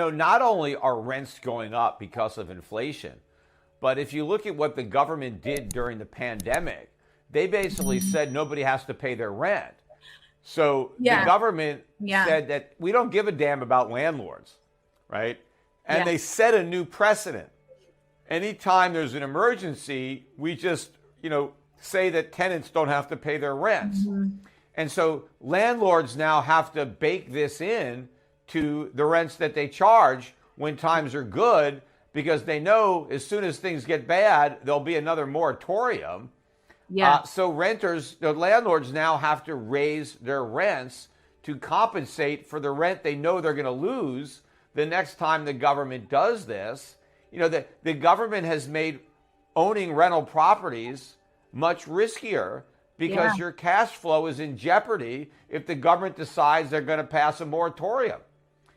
Not only are rents going up because of inflation, but if you look at what the government did during the pandemic, they basically said nobody has to pay their rent. So the government said that we don't give a damn about landlords, right? And they set a new precedent. Anytime there's an emergency, we just, say that tenants don't have to pay their rents. And so landlords now have to bake this in to the rents that they charge when times are good, because they know as soon as things get bad, there'll be another moratorium. So the landlords now have to raise their rents to compensate for the rent they know they're going to lose the next time the government does this. The government has made owning rental properties much riskier because your cash flow is in jeopardy if the government decides they're going to pass a moratorium.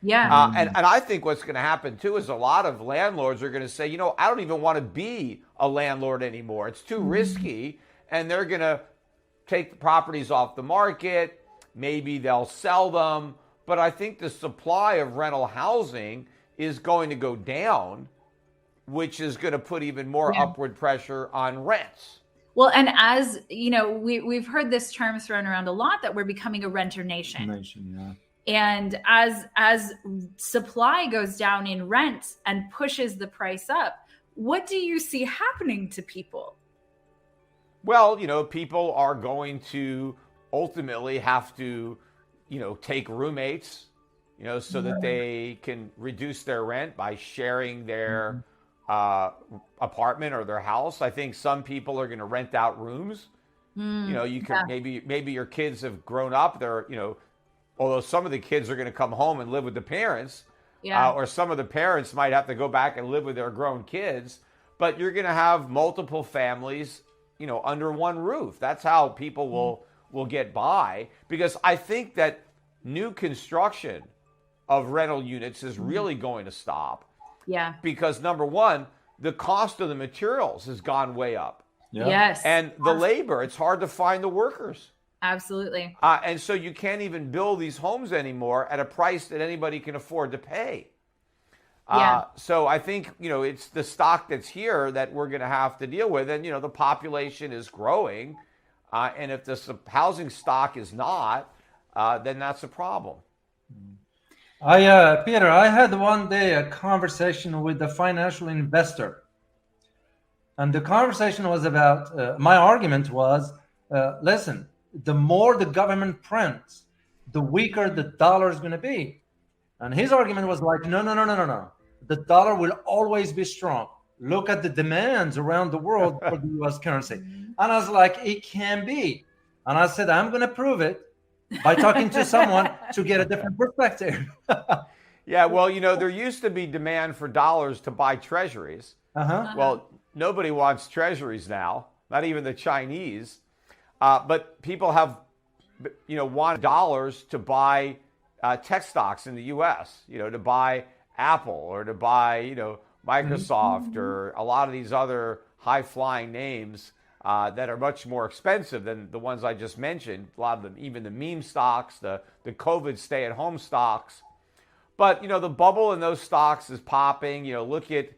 And I think what's going to happen, too, is a lot of landlords are going to say, I don't even want to be a landlord anymore. It's too risky. And they're going to take the properties off the market. Maybe they'll sell them. But I think the supply of rental housing is going to go down, which is going to put even more upward pressure on rents. Well, and as we've heard this term thrown around a lot, that we're becoming a renter nation. And as supply goes down in rent and pushes the price up, what do you see happening to people? Well, people are going to ultimately have to, take roommates, so that they can reduce their rent by sharing their apartment or their house. I think some people are going to rent out rooms. You can maybe your kids have grown up. They're, although some of the kids are going to come home and live with the parents, or some of the parents might have to go back and live with their grown kids. But you're going to have multiple families, under one roof. That's how people will get by, because I think that new construction of rental units is really going to stop. Because number one, the cost of the materials has gone way up. And the labor, it's hard to find the workers. Absolutely. And so you can't even build these homes anymore at a price that anybody can afford to pay. So I think, it's the stock that's here that we're going to have to deal with. And, the population is growing. And if the housing stock is not, then that's a problem. Peter, I had one day a conversation with a financial investor. And the conversation was about, my argument was, listen, the more the government prints, the weaker the dollar is going to be. And his argument was like, no. The dollar will always be strong. Look at the demands around the world for the U.S. currency. And I was like, it can be. And I said, I'm going to prove it by talking to someone to get a different perspective. Well, there used to be demand for dollars to buy treasuries. Well, nobody wants treasuries now, not even the Chinese. But people have, want dollars to buy tech stocks in the U.S., to buy Apple or to buy, Microsoft or a lot of these other high-flying names that are much more expensive than the ones I just mentioned. A lot of them, even the meme stocks, the COVID stay-at-home stocks. But, the bubble in those stocks is popping. Look at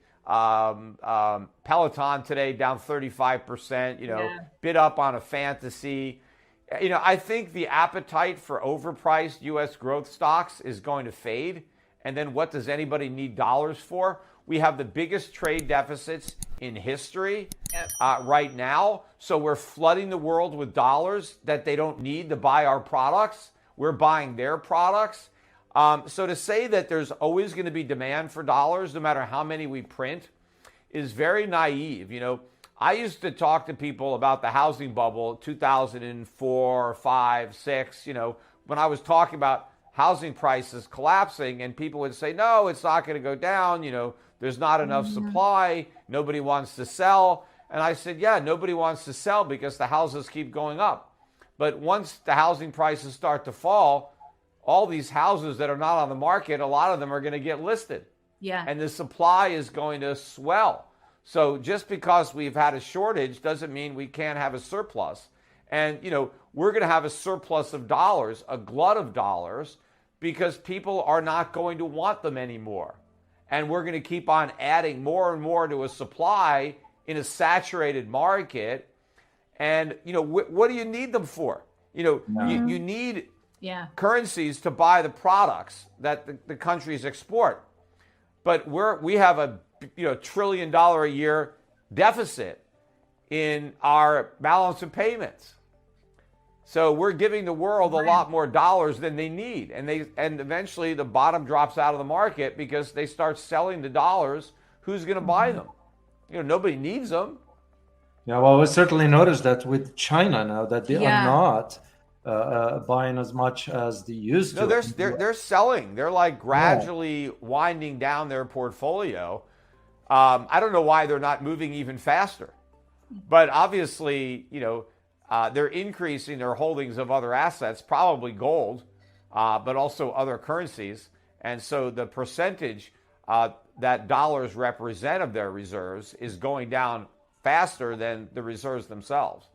Peloton today down 35%, bid up on a fantasy. I think the appetite for overpriced U.S. growth stocks is going to fade. And then what does anybody need dollars for? We have the biggest trade deficits in history right now. So we're flooding the world with dollars that they don't need to buy our products. We're buying their products. So to say that there's always going to be demand for dollars, no matter how many we print, is very naive. I used to talk to people about the housing bubble 2004, 5, 6, when I was talking about housing prices collapsing, and people would say, no, it's not going to go down. There's not enough supply. Nobody wants to sell. And I said, nobody wants to sell because the houses keep going up. But once the housing prices start to fall, all these houses that are not on the market, a lot of them are going to get listed. And the supply is going to swell. So just because we've had a shortage doesn't mean we can't have a surplus. And, we're going to have a surplus of dollars, a glut of dollars, because people are not going to want them anymore. And we're going to keep on adding more and more to a supply in a saturated market. And, what do you need them for? You need currencies to buy the products that the countries export. But we have a $1 trillion a year deficit in our balance of payments. So we're giving the world a lot more dollars than they need. And eventually the bottom drops out of the market because they start selling the dollars. Who's going to buy them? Nobody needs them. Yeah, well, we certainly noticed that with China now that they are not buying as much as they used to. No, they're selling. They're like gradually winding down their portfolio. I don't know why they're not moving even faster. But obviously, they're increasing their holdings of other assets, probably gold, but also other currencies. And so the percentage that dollars represent of their reserves is going down faster than the reserves themselves.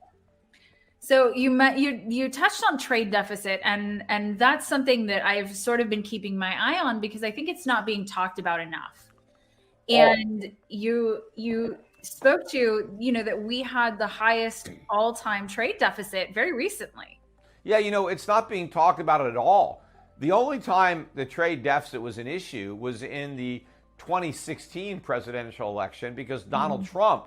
So you touched on trade deficit, and that's something that I've sort of been keeping my eye on because I think it's not being talked about enough. And you spoke to, that we had the highest all-time trade deficit very recently. Yeah, it's not being talked about at all. The only time the trade deficit was an issue was in the 2016 presidential election because Donald Trump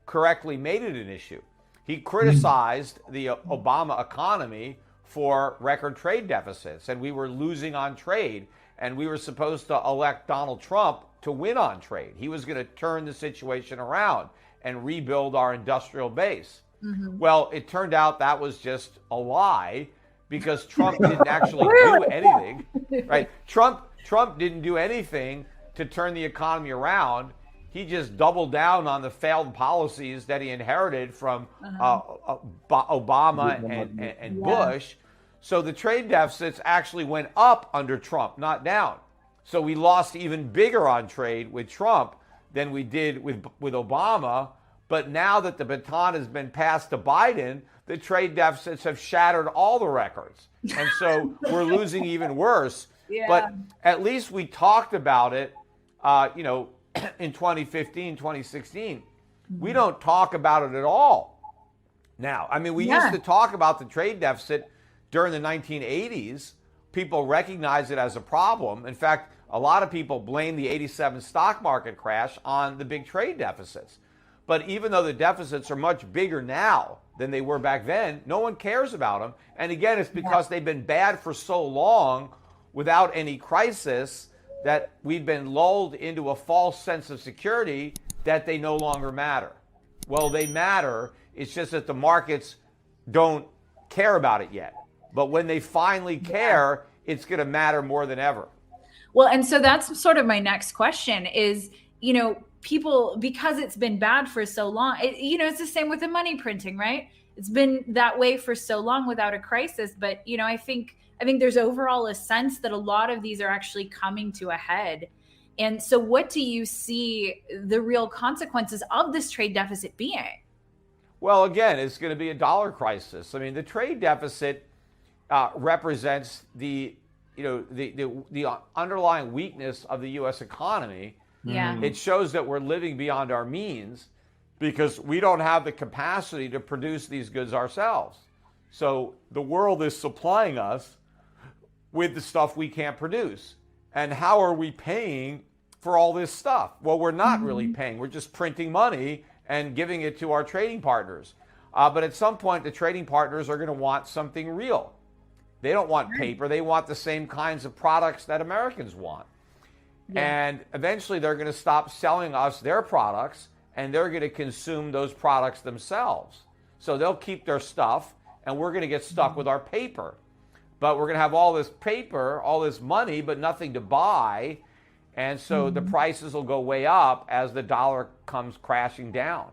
correctly made it an issue. He criticized the Obama economy for record trade deficits, and we were losing on trade, and we were supposed to elect Donald Trump to win on trade. He was going to turn the situation around and rebuild our industrial base. Well, it turned out that was just a lie because Trump didn't actually do anything, right? Trump didn't do anything to turn the economy around. He just doubled down on the failed policies that he inherited from Obama and Bush. So the trade deficits actually went up under Trump, not down. So we lost even bigger on trade with Trump than we did with Obama. But now that the baton has been passed to Biden, the trade deficits have shattered all the records. And so we're losing even worse. But at least we talked about it, in 2015, 2016. We don't talk about it at all now. I mean, we used to talk about the trade deficit during the 1980s. People recognize it as a problem. In fact, a lot of people blame the 87 stock market crash on the big trade deficits. But even though the deficits are much bigger now than they were back then, no one cares about them. And again, it's because they've been bad for so long without any crisis that we've been lulled into a false sense of security that they no longer matter. Well, they matter. It's just that the markets don't care about it yet. But when they finally care, it's going to matter more than ever. Well, and so that's sort of my next question is, people, because it's been bad for so long, it's the same with the money printing, right? It's been that way for so long without a crisis. But, I think there's overall a sense that a lot of these are actually coming to a head. And so what do you see the real consequences of this trade deficit being? Well, again, it's going to be a dollar crisis. I mean, the trade deficit represents the underlying weakness of the U.S. economy. Yeah. It shows that we're living beyond our means because we don't have the capacity to produce these goods ourselves. So the world is supplying us with the stuff we can't produce. And how are we paying for all this stuff? Well, we're not really paying. We're just printing money and giving it to our trading partners. But at some point, the trading partners are going to want something real. They don't want paper. They want the same kinds of products that Americans want. And eventually, they're going to stop selling us their products, and they're going to consume those products themselves. So they'll keep their stuff, and we're going to get stuck with our paper. But we're going to have all this paper, all this money, but nothing to buy. And so the prices will go way up as the dollar comes crashing down.